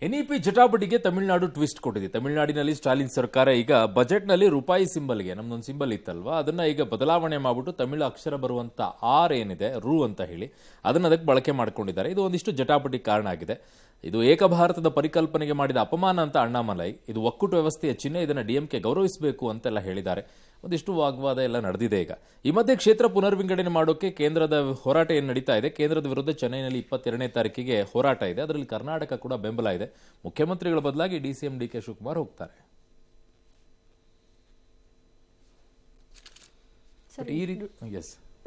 NEP ಜಟಾಪಟಿಗೆ Tamil Nadu twist ಕೊಟ್ಟಿದೆ. ತಮಿಳುನಾಡಿನಲ್ಲಿ ಸ್ಟಾಲಿನ್ ಸರ್ಕಾರ ಈಗ ಬಜೆಟ್ನಲ್ಲಿ ರೂಪಾಯಿ ಸಿಂಬಲ್ಗೆ ನಮ್ದೊಂದು ಸಿಂಬಲ್ ಇತ್ತಲ್ವಾ, ಅದನ್ನ ಈಗ ಬದಲಾವಣೆ ಮಾಡಿಬಿಟ್ಟು ತಮಿಳು ಅಕ್ಷರ ಬರುವಂತ ಆರ್ ಏನಿದೆ ರು ಅಂತ ಹೇಳಿ ಅದನ್ನ ಅದಕ್ಕೆ ಬಳಕೆ ಮಾಡ್ಕೊಂಡಿದ್ದಾರೆ. ಇದು ಒಂದಿಷ್ಟು ಜಟಾಪಟಿ ಕಾರಣ ಆಗಿದೆ. ಇದು ಏಕ ಭಾರತದ ಪರಿಕಲ್ಪನೆಗೆ ಮಾಡಿದ ಅಪಮಾನ ಅಂತ ಅಣ್ಣಾಮಲೈ, ಇದು ಒಕ್ಕೂಟ ವ್ಯವಸ್ಥೆಯ ಚಿಹ್ನೆ, ಇದನ್ನ ಡಿಎಂಕೆ ಗೌರವಿಸಬೇಕು ಅಂತೆಲ್ಲ ಹೇಳಿದ್ದಾರೆ. ಒಂದಿಷ್ಟು ವಾಗ್ವಾದ ಎಲ್ಲ ನಡೆದಿದೆ. ಈಗ ಈ ಮಧ್ಯೆ ಕ್ಷೇತ್ರ ಪುನರ್ವಿಂಗಡಣೆ ಮಾಡೋಕೆ ಕೇಂದ್ರದ ಹೋರಾಟ ಏನು ನಡೀತಾ ಇದೆ. ಕೇಂದ್ರದ ವಿರುದ್ಧ ಚೆನ್ನೈನಲ್ಲಿ 22ನೇ ತಾರೀಕಿಗೆ ಹೋರಾಟ ಇದೆ. ಅದರಲ್ಲಿ ಕರ್ನಾಟಕ ಕೂಡ ಬೆಂಬಲ ಇದೆ. ಮುಖ್ಯಮಂತ್ರಿಗಳ ಬದಲಾಗಿ ಡಿಸಿಎಂ ಡಿಕೆ ಶಿವಕುಮಾರ್ ಹೋಗ್ತಾರೆ.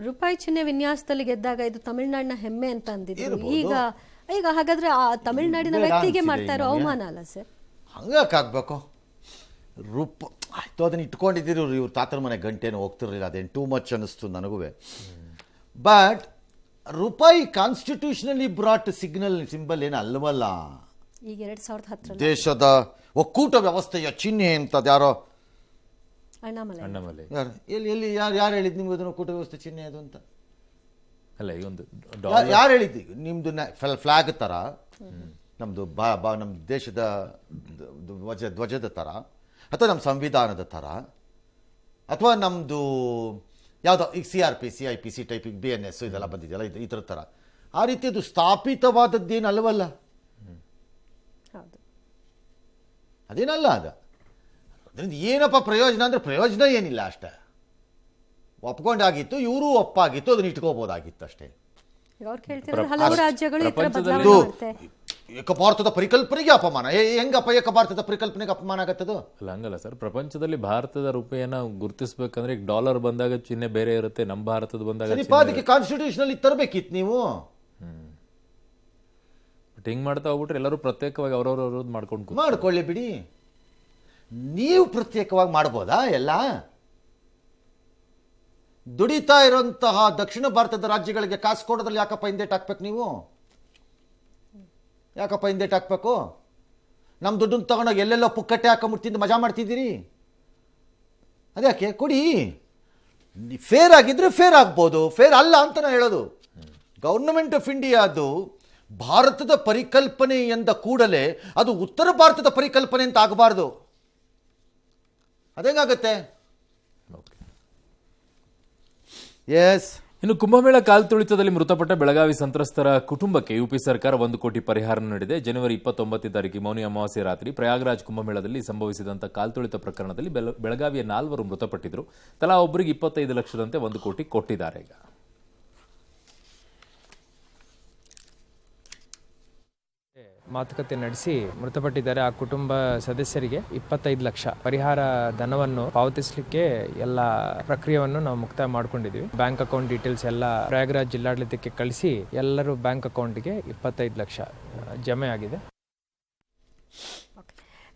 ರೂಪಾಯಿ ಚಿಹ್ನೆ ವಿನ್ಯಾಸದಲ್ಲಿ ಗೆದ್ದಾಗ ಇದು ತಮಿಳುನಾಡಿನ ಹೆಮ್ಮೆ ಅಂತ ಅಂದಿದ್ರು. ಈಗ ಹಾಗಾದ್ರೆ ಆ ತಮಿಳುನಾಡಿನ ವ್ಯಕ್ತಿಗೆ ಮಾಡ್ತಾ ಇರೋ ಅವಮಾನ ಅಲ್ಲ ಸರ್? ಹಂಗಾಕ್ಬೇಕು. ಆಯ್ತು, ಅದನ್ನ ಇಟ್ಕೊಂಡಿದ್ದೀರಿ ಇವ್ರು ತಾತನ ಮನೆ ಗಂಟೆನೂ ಹೋಗ್ತಿರ್ಲಿಲ್ಲ, ಅದೇನು ಟೂ ಮಚ್ ಅನ್ನಿಸ್ತು ನನಗೂ. ಬಟ್ ರೂಪಾಯಿ ಕಾನ್ಸ್ಟಿಟ್ಯೂಷನಲಿ ಬ್ರಾಟ್ ಸಿಂಬಲ್ ಏನು ಅಲ್ವಲ್ಲ. ಈಗ 2010 ದೇಶದ ಒಕ್ಕೂಟ ವ್ಯವಸ್ಥೆಯ ಚಿಹ್ನೆ ಅಂತ ಯಾರೋ ಅಣ್ಣಾಮಲೈ ಎಲ್ಲಿ ಯಾರು ಹೇಳಿದ್ ನಿಮ್ಗೆ ಅದನ್ನು ಒಕ್ಕೂಟ ವ್ಯವಸ್ಥೆ ಚಿಹ್ನೆ ಅದು ಅಂತ? ಅಲ್ಲ, ಈ ಒಂದು ಯಾರು ಹೇಳಿದ್ದು? ನಿಮ್ದು ಫ್ಲಾಗ್ ತರ, ನಮ್ದು ನಮ್ಮ ದೇಶದ ಧ್ವಜದ ತರ, ಅಥವಾ ನಮ್ಮ ಸಂವಿಧಾನದ ಥರ, ಅಥವಾ ನಮ್ಮದು ಯಾವುದೋ ಈಗ CRP ಟೈಪಿಗೆ BNS ಇದೆಲ್ಲ ಬಂದಿದೆಯಲ್ಲ, ಈ ಥರ ಥರ ಆ ರೀತಿಯದು ಸ್ಥಾಪಿತವಾದದ್ದೇನು ಅಲ್ವಲ್ಲ. ಅದೇನಲ್ಲ. ಅದರಿಂದ ಏನಪ್ಪ ಪ್ರಯೋಜನ ಅಂದರೆ ಪ್ರಯೋಜನ ಏನಿಲ್ಲ ಅಷ್ಟೇ. ಒಪ್ಕೊಂಡಾಗಿತ್ತು, ಇವರು ಒಪ್ಪಾಗಿತ್ತು, ಅದನ್ನ ಇಟ್ಕೋಬೋದಾಗಿತ್ತು ಅಷ್ಟೇ. ಏಕ ಭಾರತದ ಪರಿಕಲ್ಪನೆಗೆ ಅಪಮಾನ. ಹೆಂಗಪ್ಪ ಏಕ ಭಾರತದ ಪರಿಕಲ್ಪನೆಗೆ ಅಪಮಾನ ಆಗತ್ತದು? ಅಲ್ಲ, ಹಂಗಲ್ಲ ಸರ್. ಪ್ರಪಂಚದಲ್ಲಿ ಭಾರತದ ರೂಪಾಯಿಯನ್ನ ಗುರುತಿಸಬೇಕಂದ್ರೆ ಈಗ ಡಾಲರ್ ಬಂದಾಗ ಚಿಹ್ನೆ ಬೇರೆ ಇರುತ್ತೆ, ನಮ್ಮ ಭಾರತದ ಬಂದಾಗ ಅದಕ್ಕೆ ಕಾನ್ಸ್ಟಿಟ್ಯೂಷನ್ ತರಬೇಕಿತ್ತು ನೀವು. ಬಟ್ ಹಿಂಗ್ ಮಾಡ್ತಾ ಹೋಗ್ಬಿಟ್ರೆ ಎಲ್ಲರೂ ಪ್ರತ್ಯೇಕವಾಗಿ ಅವ್ರವ್ರ ಮಾಡ್ಕೊಳ್ಳಿ ಬಿಡಿ. ನೀವು ಪ್ರತ್ಯೇಕವಾಗಿ ಮಾಡ್ಬೋದಾ? ಎಲ್ಲ ದುಡಿತಾ ಇರುವಂತಹ ದಕ್ಷಿಣ ಭಾರತದ ರಾಜ್ಯಗಳಿಗೆ ಕಾಸು ಕೊಡೋದ್ರಲ್ಲಿ ಯಾಕಪ್ಪ ಹಿಂದೇಟ್ ಹಾಕ್ಬೇಕು ನೀವು? ಯಾಕಪ್ಪ ಹಿಂದೇಟ್ ಹಾಕ್ಬೇಕು? ನಮ್ಮ ದುಡ್ಡನ್ನು ತಗೊಂಡೋಗಿ ಎಲ್ಲೆಲ್ಲೋ ಪುಕ್ಕಟ್ಟೆ ಹಾಕೊಂಬಿಡ್ತಿದ್ದು ಮಜಾ ಮಾಡ್ತಿದ್ದೀರಿ. ಅದ್ಯಾಕೆ? ಕೊಡಿ. ಫೇರ್ ಆಗಿದ್ರೆ ಫೇರ್ ಆಗ್ಬೋದು, ಫೇರ್ ಅಲ್ಲ ಅಂತ ನಾನು ಹೇಳೋದು. ಗವರ್ನಮೆಂಟ್ ಆಫ್ ಇಂಡಿಯಾದು ಭಾರತದ ಪರಿಕಲ್ಪನೆ ಎಂದ ಕೂಡಲೇ ಅದು ಉತ್ತರ ಭಾರತದ ಪರಿಕಲ್ಪನೆ ಅಂತ ಆಗಬಾರ್ದು. ಅದೇಗಾಗತ್ತೆ? ಎಸ್. ಇನ್ನು ಕುಂಭಮೇಳ ಕಾಲ್ತುಳಿತದಲ್ಲಿ ಮೃತಪಟ್ಟ ಬೆಳಗಾವಿ ಸಂತ್ರಸ್ತರ ಕುಟುಂಬಕ್ಕೆ ಯುಪಿ ಸರ್ಕಾರ 1 ಕೋಟಿ ಪರಿಹಾರ ನೀಡಿದೆ. ಜನವರಿ 29ನೇ ತಾರೀಕು ಮೌನಿ ಅಮಾವಾಸ್ಯೆ ರಾತ್ರಿ ಪ್ರಯಾಗ್ರಾಜ್ ಕುಂಭಮೇಳದಲ್ಲಿ ಸಂಭವಿಸಿದಂಥ ಕಾಲ್ತುಳಿತ ಪ್ರಕರಣದಲ್ಲಿ ಬೆಳಗಾವಿಯ 4 ಮೃತಪಟ್ಟಿದ್ರು. ತಲಾ ಒಬ್ಬರಿಗೆ 25 ಲಕ್ಷದಂತೆ 1 ಕೋಟಿ ಕೊಟ್ಟಿದ್ದಾರೆ. ಈಗ ಮಾತುಕತೆ ನಡೆಸಿ ಮೃತಪಟ್ಟಿದ್ದಾರೆ. ಆ ಕುಟುಂಬ ಸದಸ್ಯರಿಗೆ 25 ಲಕ್ಷ ಪರಿಹಾರ ಧನವನ್ನು ಪಾವತಿಸಲಿಕ್ಕೆ ಎಲ್ಲ ಪ್ರಕ್ರಿಯೆಯನ್ನು ನಾವು ಮುಕ್ತಾಯ ಮಾಡ್ಕೊಂಡಿದ್ದೀವಿ. ಬ್ಯಾಂಕ್ ಅಕೌಂಟ್ ಡೀಟೇಲ್ಸ್ ಎಲ್ಲ ಪ್ರಯಾಗ್ರಾಜ್ ಜಿಲ್ಲಾಡಳಿತಕ್ಕೆ ಕಳಿಸಿ ಎಲ್ಲರೂ ಬ್ಯಾಂಕ್ ಅಕೌಂಟ್ಗೆ 25 ಲಕ್ಷ ಜಮೆ ಆಗಿದೆ.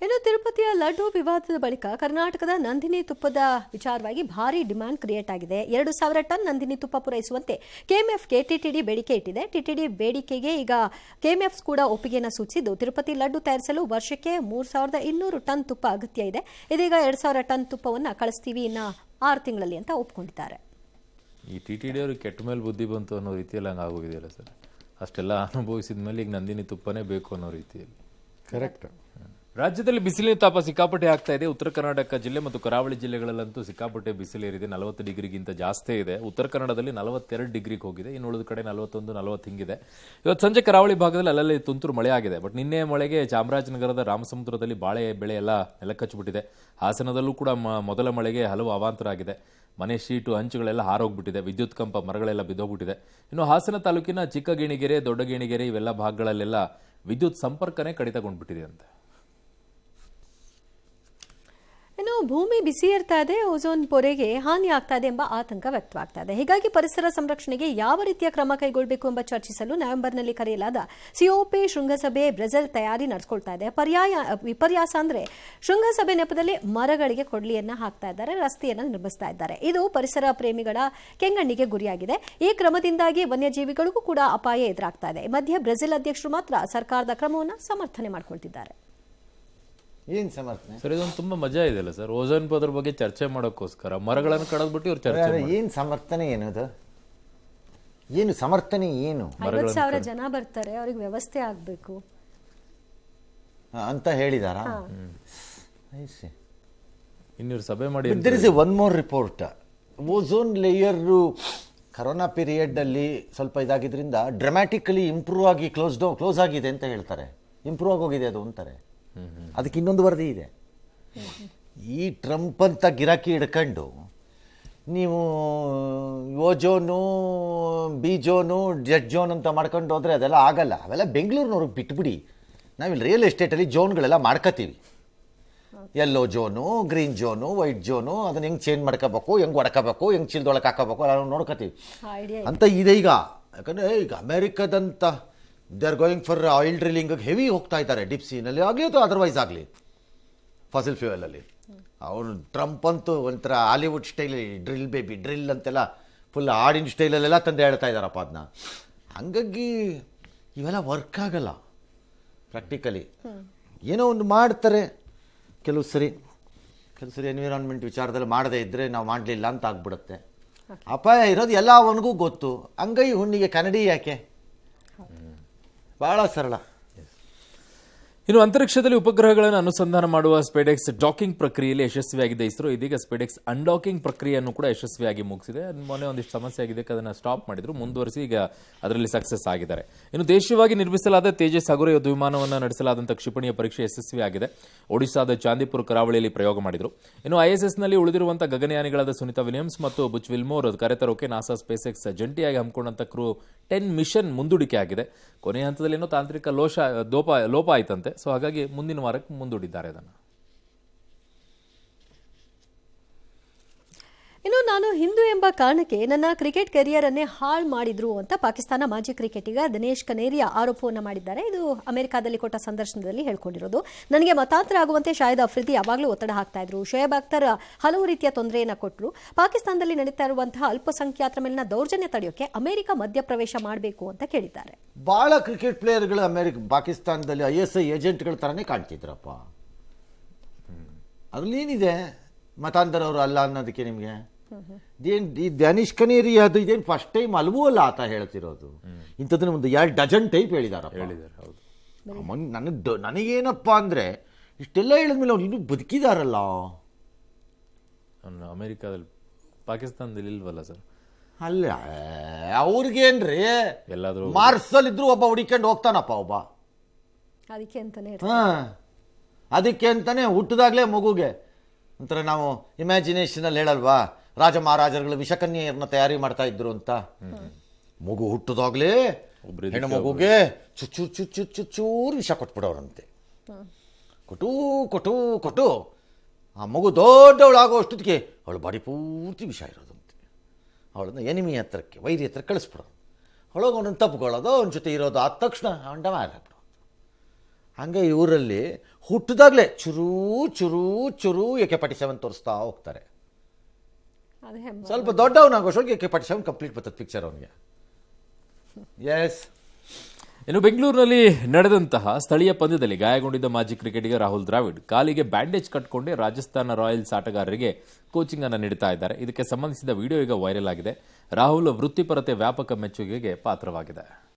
ಇನ್ನು ತಿರುಪತಿಯ ಲಡ್ಡು ವಿವಾದದ ಬಳಿಕ ಕರ್ನಾಟಕದ ನಂದಿನಿ ತುಪ್ಪದ ವಿಚಾರವಾಗಿ ಭಾರಿ ಡಿಮ್ಯಾಂಡ್ ಕ್ರಿಯೇಟ್ ಆಗಿದೆ. 2,000 ಟನ್ ನಂದಿನಿ ತುಪ್ಪ ಪೂರೈಸುವಂತೆ ಕೆಎಂಎಫ್ಗೆ ಟಿಟಿಡಿ ಬೇಡಿಕೆ ಇಟ್ಟಿದೆ. ಟಿಟಿಡಿ ಬೇಡಿಕೆಗೆ ಈಗ ಕೆಎಂಎಫ್ ಕೂಡ ಒಪ್ಪಿಗೆಯನ್ನು ಸೂಚಿಸಿದ್ದು, ತಿರುಪತಿ ಲಡ್ಡು ತಯಾರಿಸಲು ವರ್ಷಕ್ಕೆ 3,200 ಟನ್ ತುಪ್ಪ ಅಗತ್ಯ ಇದೆ. ಇದೀಗ 2,000 ಟನ್ ತುಪ್ಪವನ್ನು ಕಳಿಸ್ತೀವಿ ಇನ್ನು 6 ತಿಂಗಳಲ್ಲಿ ಅಂತ ಒಪ್ಕೊಂಡಿದ್ದಾರೆ. ಈ ಟಿಟಿಡಿ ಅವ್ರಿಗೆ ಕೆಟ್ಟ ಮೇಲೆ ಬುದ್ಧಿ ಬಂತು ಅನ್ನೋ ರೀತಿಯಲ್ಲಿ ಹಂಗೆ ಆಗೋಗಿದೆಯಲ್ಲ ಸರ್. ಅಷ್ಟೆಲ್ಲ ಅನುಭವಿಸಿದ ಮೇಲೆ ಈಗ ನಂದಿನಿ ತುಪ್ಪನೇ ಬೇಕು ಅನ್ನೋ ರೀತಿಯಲ್ಲಿ. ಕರೆಕ್ಟ್. ರಾಜ್ಯದಲ್ಲಿ ಬಿಸಿಲಿನ ತಾಪ ಸಿಕ್ಕಾಪಟ್ಟೆ ಆಗ್ತಾ ಇದೆ. ಉತ್ತರ ಕರ್ನಾಟಕ ಜಿಲ್ಲೆ ಮತ್ತು ಕರಾವಳಿ ಜಿಲ್ಲೆಗಳಲ್ಲಂತೂ ಸಿಕ್ಕಾಪಟ್ಟೆ ಬಿಸಿಲೇರಿದೆ. 40 ಡಿಗ್ರಿಗಿಂತ ಜಾಸ್ತಿ ಇದೆ. ಉತ್ತರ ಕನ್ನಡದಲ್ಲಿ 42 ಡಿಗ್ರಿಗೆ ಹೋಗಿದೆ. ಇನ್ನು ಉಳಿದ ಕಡೆ 41, 40 ಹಿಂಗಿದೆ. ಇವತ್ತು ಸಂಜೆ ಕರಾವಳಿ ಭಾಗದಲ್ಲಿ ಅಲ್ಲಲ್ಲಿ ತುಂತುರು ಮಳೆ ಆಗಿದೆ. ಬಟ್ ನಿನ್ನೆ ಮಳೆಗೆ ಚಾಮರಾಜನಗರದ ರಾಮಸಮುದ್ರದಲ್ಲಿ ಬಾಳೆ ಬೆಳೆ ಎಲ್ಲ ನೆಲಕಚ್ಚಿಬಿಟ್ಟಿದೆ. ಹಾಸನದಲ್ಲೂ ಕೂಡ ಮೊದಲ ಮಳೆಗೆ ಹಲವು ಅವಾಂತರ ಆಗಿದೆ. ಮನೆ ಶೀಟು ಹಂಚುಗಳೆಲ್ಲ ಹಾರೋಗ್ಬಿಟ್ಟಿದೆ. ವಿದ್ಯುತ್ ಕಂಪ ಮರಗಳೆಲ್ಲ ಬಿದ್ದೋಗ್ಬಿಟ್ಟಿದೆ. ಇನ್ನು ಹಾಸನ ತಾಲೂಕಿನ ಚಿಕ್ಕಗೇಣಿಗೆರೆ, ದೊಡ್ಡಗೇಣಿಗೆರೆ ಇವೆಲ್ಲ ಭಾಗಗಳಲ್ಲೆಲ್ಲ ವಿದ್ಯುತ್ ಸಂಪರ್ಕನೇ ಕಡಿತಗೊಂಡ್ಬಿಟ್ಟಿದೆ ಅಂತ. ಇನ್ನು ಭೂಮಿ ಬಿಸಿ ಇರ್ತಾ ಇದೆ, ಓಝೋನ್ ಪೊರೆಗೆ ಹಾನಿ ಆಗ್ತಾ ಇದೆ ಎಂಬ ಆತಂಕ ವ್ಯಕ್ತವಾಗ್ತಾ ಇದೆ. ಹೀಗಾಗಿ ಪರಿಸರ ಸಂರಕ್ಷಣೆಗೆ ಯಾವ ರೀತಿಯ ಕ್ರಮ ಕೈಗೊಳ್ಳಬೇಕು ಎಂಬ ಚರ್ಚಿಸಲು ನವೆಂಬರ್ನಲ್ಲಿ ಕರೆಯಲಾದ ಸಿಒಪಿ ಶೃಂಗಸಭೆ ಬ್ರೆಜಿಲ್ ತಯಾರಿ ನಡೆಸಿಕೊಳ್ತಾ ಇದೆ. ವಿಪರ್ಯಾಸ ಅಂದ್ರೆ ಶೃಂಗಸಭೆ ನೆಪದಲ್ಲಿ ಮರಗಳಿಗೆ ಕೊಡ್ಲಿಯನ್ನ ಹಾಕ್ತಾ ಇದ್ದಾರೆ, ರಸ್ತೆಯನ್ನು ನಿರ್ಮಿಸ್ತಾ ಇದ್ದಾರೆ. ಇದು ಪರಿಸರ ಪ್ರೇಮಿಗಳ ಕೆಂಗಣ್ಣಿಗೆ ಗುರಿಯಾಗಿದೆ. ಈ ಕ್ರಮದಿಂದಾಗಿ ವನ್ಯಜೀವಿಗಳಿಗೂ ಕೂಡ ಅಪಾಯ ಎದುರಾಗ್ತಾ ಇದೆ. ಮಧ್ಯೆ ಬ್ರೆಜಿಲ್ ಅಧ್ಯಕ್ಷರು ಮಾತ್ರ ಸರ್ಕಾರದ ಕ್ರಮವನ್ನು ಸಮರ್ಥನೆ ಮಾಡಿಕೊಳ್ತಿದ್ದಾರೆ. ಏನ್ ಸಮರ್ಥನೆ ಸರ್? ಇದೊಂದು ತುಂಬಾ ಮಜಾ ಇದೆಯಲ್ಲ ಸರ್, ಓಝೋನ್ ಪದರ ಬಗ್ಗೆ ಚರ್ಚೆ ಮಾಡೋಕ್ಕೋಸ್ಕರ ಮರಗಳನ್ನು ಕಡದ್ಬಿಟ್ಟು ಇವ್ರು ಚರ್ಚೆ. ಏನ್ ಸಮರ್ಥನೆ ಏನದು? ಏನು ಸಮರ್ಥನೆ ಏನು? 50,000 ಜನ ಬರ್ತಾರೆ, ಅವ್ರಿಗೆ ವ್ಯವಸ್ಥೆ ಆಗ್ಬೇಕು. ಅಂತ ಹೇಳಿದಾರಾ? ಇನ್ನೂರು ಸಭೆ ಮಾಡಿ there is a one more report. Ozone layer corona ಪೀರಿಯಡಲ್ಲಿ ಸ್ವಲ್ಪ ಇದಾಗಿದ್ದರಿಂದ ಡ್ರಾಮ್ಯಾಟಿಕಲಿ ಇಂಪ್ರೂವ್ ಆಗಿ ಕ್ಲೋಸ್ ಆಗಿದೆ ಅಂತ ಹೇಳ್ತಾರೆ. ಇಂಪ್ರೂವ್ ಆಗೋಗಿದೆ ಅದು ಅಂತಾರೆ. ಅದಕ್ಕೆ ಇನ್ನೊಂದು ವರದಿ ಇದೆ. ಈ ಟ್ರಂಪ್ ಅಂತ ಗಿರಾಕಿ ಹಿಡ್ಕೊಂಡು ನೀವು ಓಜೋನು ಬೀಜೋನು ಜೆಡ್ ಜೋನ್ ಅಂತ ಮಾಡ್ಕೊಂಡು ಹೋದರೆ ಅದೆಲ್ಲ ಆಗಲ್ಲ. ಅವೆಲ್ಲ ಬೆಂಗಳೂರಿನವ್ರಿಗೆ ಬಿಟ್ಬಿಡಿ. ನಾವಿಲ್ಲಿ ರಿಯಲ್ ಎಸ್ಟೇಟಲ್ಲಿ ಜೋನ್ಗಳೆಲ್ಲ ಮಾಡ್ಕೋತೀವಿ. Yellow zone, green zone, white zone, ಅದನ್ನ ಹೆಂಗೆ ಚೇಂಜ್ ಮಾಡ್ಕೋಬೇಕು, ಹೆಂಗೆ ಹೊಡ್ಕೋಬೇಕು, ಹೆಂಗೆ ಚೀಲದೊಳಗೆ ಹಾಕೋಬೇಕು, ಎಲ್ಲ ನೋಡ್ಕೋತೀವಿ ಅಂತ ಇದೆ ಈಗ. ಯಾಕಂದರೆ ಈಗ ಅಮೇರಿಕದಂತ they are going for oil drilling heavy ಹೋಗ್ತಾ ಇದ್ದಾರೆ, ಡಿಪ್ ಸೀನಲ್ಲಿ ಆಗಲಿ ಅಥವಾ ಅದರ್ವೈಸ್ ಆಗಲಿ ಫಾಸಿಲ್ ಫ್ಯೂಯಲಲ್ಲಿ. ಅವನು ಟ್ರಂಪ್ ಅಂತೂ ಒಂಥರ Hollywood style drill baby drill ಅಂತೆಲ್ಲ ಫುಲ್ ಹಾಡಿನ ಸ್ಟೈಲಲ್ಲೆಲ್ಲ ತಂದು ಹೇಳ್ತಾ ಇದ್ದಾರಪ್ಪ ಅದನ್ನ. ಹಂಗಾಗಿ ಇವೆಲ್ಲ ವರ್ಕ್ ಆಗಲ್ಲ ಪ್ರಾಕ್ಟಿಕಲಿ. ಏನೋ ಒಂದು ಮಾಡ್ತಾರೆ ಕೆಲವು ಸರಿ ಎನ್ವಿರಾನ್ಮೆಂಟ್ ವಿಚಾರದಲ್ಲಿ ಮಾಡದೇ ಇದ್ದರೆ ನಾವು ಮಾಡಲಿಲ್ಲ ಅಂತ ಆಗ್ಬಿಡುತ್ತೆ. ಅಪಾಯ ಇರೋದು ಎಲ್ಲ ಅವನಿಗೂ ಗೊತ್ತು. ಅಂಗೈ ಹುಣ್ಣಿಗೆ ಕನ್ನಡಿ ಯಾಕೆ? ಭಾಳ ಸರಳ. ಇನ್ನು ಅಂತರಿಕ್ಷದಲ್ಲಿ ಉಪಗ್ರಹಗಳನ್ನು ಅನುಸಂಧಾನ ಮಾಡುವ ಸ್ಪೇಡೆಕ್ಸ್ ಡಾಕಿಂಗ್ ಪ್ರಕ್ರಿಯೆಯಲ್ಲಿ ಯಶಸ್ವಿಯಾಗಿದೆ ಇಸ್ರೋ. ಇದೀಗ ಸ್ಪೇಡೆಕ್ಸ್ ಅನ್ಡಾಕಿಂಗ್ ಪ್ರಕ್ರಿಯೆಯನ್ನು ಕೂಡ ಯಶಸ್ವಿಯಾಗಿ ಮುಗಿಸಿದೆ. ಮೊನ್ನೆ ಒಂದಿಷ್ಟು ಸಮಸ್ಯೆ ಆಗಿದೆ, ಅದನ್ನು ಸ್ಟಾಪ್ ಮಾಡಿದ್ರು, ಮುಂದುವರಿಸಿ ಈಗ ಅದರಲ್ಲಿ ಸಕ್ಸಸ್ ಆಗಿದ್ದಾರೆ. ಇನ್ನು ದೇಶೀಯವಾಗಿ ನಿರ್ಮಿಸಲಾದ ತೇಜಸ್ ಹಗುರ ಯುದ್ಧ ವಿಮಾನವನ್ನು ನಡೆಸಲಾದಂಥ ಕ್ಷಿಪಣಿಯ ಪರೀಕ್ಷೆ ಯಶಸ್ವಿಯಾಗಿದೆ. ಒಡಿಶಾದ ಚಾಂದಿಪುರ ಕರಾವಳಿಯಲ್ಲಿ ಪ್ರಯೋಗ ಮಾಡಿದ್ರು. ಇನ್ನು ISSನಲ್ಲಿ ಉಳಿದಿರುವಂತಹ ಗಗನಯಾನಿಗಳಾದ ಸುನಿತಾ ವಿಲಿಯಮ್ಸ್ ಮತ್ತು ಬುಚ್ ವಿಲ್ಮೋರ್ ಕರೆತರೋಕೆ ನಾಸಾ ಸ್ಪೇಸ್ ಎಕ್ಸ್ ಜಂಟಿಯಾಗಿ ಹಮ್ಮಿಕೊಂಡಂತ ಕ್ರೂ 10 ಮಿಷನ್ ಮುಂದೂಡಿಕೆ ಆಗಿದೆ. ಕೊನೆಯ ಹಂತದಲ್ಲಿ ಏನೋ ತಾಂತ್ರಿಕ ಲೋಪ ಆಯ್ತಂತೆ. ಸೊ ಹಾಗಾಗಿ ಮುಂದಿನ ವಾರಕ್ಕೆ ಮುಂದೂಡಿದ್ದಾರೆ ಅದನ್ನು. ಇನ್ನು ನಾನು ಹಿಂದೂ ಎಂಬ ಕಾರಣಕ್ಕೆ ನನ್ನ ಕ್ರಿಕೆಟ್ ಕೆರಿಯರ್ ಅನ್ನೇ ಹಾಳು ಮಾಡಿದ್ರು ಅಂತ ಪಾಕಿಸ್ತಾನ ಮಾಜಿ ಕ್ರಿಕೆಟಿಗ ದಿನೇಶ್ ಕನೇರಿಯಾ ಆರೋಪವನ್ನು ಮಾಡಿದ್ದಾರೆ. ಇದು ಅಮೆರಿಕಾದಲ್ಲಿ ಕೊಟ್ಟ ಸಂದರ್ಶನದಲ್ಲಿ ಹೇಳ್ಕೊಂಡಿರೋದು. ನನಗೆ ಮತಾಂತರ ಆಗುವಂತೆ ಶಾಹಿದ್ ಅಫ್ರಿದಿ ಯಾವಾಗಲೂ ಒತ್ತಡ ಹಾಕ್ತಾ ಇದ್ರು. ಶೋಯಬ್ ಅಖ್ತರ್ ಹಲವು ರೀತಿಯ ತೊಂದರೆಯನ್ನು ಕೊಟ್ಟರು. ಪಾಕಿಸ್ತಾನದಲ್ಲಿ ನಡೀತಾ ಇರುವಂತಹ ಅಲ್ಪಸಂಖ್ಯಾತರ ಮೇಲಿನ ದೌರ್ಜನ್ಯ ತಡೆಯೋಕೆ ಅಮೆರಿಕ ಮಧ್ಯಪ್ರವೇಶ ಮಾಡಬೇಕು ಅಂತ ಕೇಳಿದ್ದಾರೆ. ಭಾಳ ಕ್ರಿಕೆಟ್ ಪ್ಲೇಯರ್ಗಳು ಪಾಕಿಸ್ತಾನದಲ್ಲಿ ISI ಏಜೆಂಟ್ಗಳ ಥರನೇ ಕಾಣ್ತಿದ್ರಪ್ಪ. ಅದ್ರಲ್ಲಿ ಏನಿದೆ ಮತಾಂತರ ಅವರು ಅಲ್ಲ ಅನ್ನೋದಕ್ಕೆ ನಿಮಗೆ? ಈ ಡ್ಯಾನಿಶ್ ಕನೇರಿ ಅದು ಇದೇನು ಫಸ್ಟ್ ಟೈಮ್ ಅಲ್ವೂ ಅಲ್ಲ ಆತ ಹೇಳ್ತಿರೋದು. ಇಂಥದನ್ನ ಒಂದು 2 ಡಜನ್ ಟೈಪ್ ಹೇಳಿದ್ದಾರೆ. ನನಗೇನಪ್ಪ ಅಂದರೆ ಇಷ್ಟೆಲ್ಲ ಹೇಳಿದ್ಮೇಲೆ ಅವ್ರು ಇನ್ನೂ ಬದುಕಿದಾರಲ್ಲ. ಅಮೆರಿಕಾದಲ್ಲಿ ಪಾಕಿಸ್ತಾನದಲ್ಲಿ ಇಲ್ವಲ್ಲ ಸರ್? ಅಲ್ಲ ಅವ್ರಿಗೇನ್ರಿ ಎಲ್ಲಾದ್ರೂ ಮಾರ್ಸಲ್ ಇದ್ರು ಒಬ್ಬ ಹುಡಿಕೊಂಡು ಹೋಗ್ತಾನಪ್ಪ ಒಬ್ಬ. ಅದಕ್ಕೆ ಅಂತಾನೆ ಹುಟ್ಟಿದಾಗಲೇ ಮಗುಗೆ ಒಂಥರ ನಾವು ಇಮ್ಯಾಜಿನೇಷನಲ್ಲಿ ಹೇಳಲ್ವಾ, ರಾಜ ಮಹಾರಾಜರುಗಳು ವಿಷಕನ್ಯೆಯರನ್ನ ತಯಾರಿ ಮಾಡ್ತಾ ಇದ್ರು ಅಂತ. ಮಗು ಹುಟ್ಟಿದಾಗಲೇ ಹೆಣ್ಣು ಮಗುಗೆ ಚೂರು ವಿಷ ಕೊಟ್ಬಿಡೋರಂತೆ. ಕೊಟ್ಟು ಆ ಮಗು ದೊಡ್ಡವಳಾಗೋ ಅಷ್ಟೊತ್ತಿಗೆ ಅವಳು ಬಾಡಿ ಪೂರ್ತಿ ವಿಷ ಇರೋದಂತೆ. ಅವಳನ್ನ ಎನಿಮಿ ಹತ್ರಕ್ಕೆ, ವೈರಿ ಹತ್ರ ಕಳಿಸ್ಬಿಡೋದು. ಅವಳೋಗ ಅವನನ್ನು ತಪ್ಕೊಳ್ಳೋದು, ಅವನ ಜೊತೆ ಇರೋದು, ಆದ ತಕ್ಷಣ ಅಂಡ ಮಾರಾಕ್ಬಿಡೋದು. ಹಂಗೆ ಇವರಲ್ಲಿ ಹುಟ್ಟಿದಾಗಲೇ ಚುರು AK-47 ತೋರಿಸ್ತಾ ಹೋಗ್ತಾರೆ. ಸ್ವಲ್ಪ ದೊಡ್ಡವನಾಗೋಷ್ಟೊಳಗೆ AK-47 ಕಂಪ್ಲೀಟ್ ಬರ್ತದೆ ಪಿಕ್ಚರ್ ಅವನಿಗೆ. ಎಸ್. ಇನ್ನು ಬೆಂಗಳೂರಿನಲ್ಲಿ ನಡೆದಂತಹ ಸ್ಥಳೀಯ ಪಂದ್ಯದಲ್ಲಿ ಗಾಯಗೊಂಡಿದ್ದ ಮಾಜಿ ಕ್ರಿಕೆಟಿಗ ರಾಹುಲ್ ದ್ರಾವಿಡ್ ಕಾಲಿಗೆ ಬ್ಯಾಂಡೇಜ್ ಕಟ್ಟಿಕೊಂಡೇ ರಾಜಸ್ಥಾನ ರಾಯಲ್ಸ್ ಆಟಗಾರರಿಗೆ ಕೋಚಿಂಗ್ ಅನ್ನು ನೀಡುತ್ತಾ ಇದ್ದಾರೆ. ಇದಕ್ಕೆ ಸಂಬಂಧಿಸಿದ ವಿಡಿಯೋ ಈಗ ವೈರಲ್ ಆಗಿದೆ. ರಾಹುಲ್ ವೃತ್ತಿಪರತೆ ವ್ಯಾಪಕ ಮೆಚ್ಚುಗೆಗೆ ಪಾತ್ರವಾಗಿದೆ.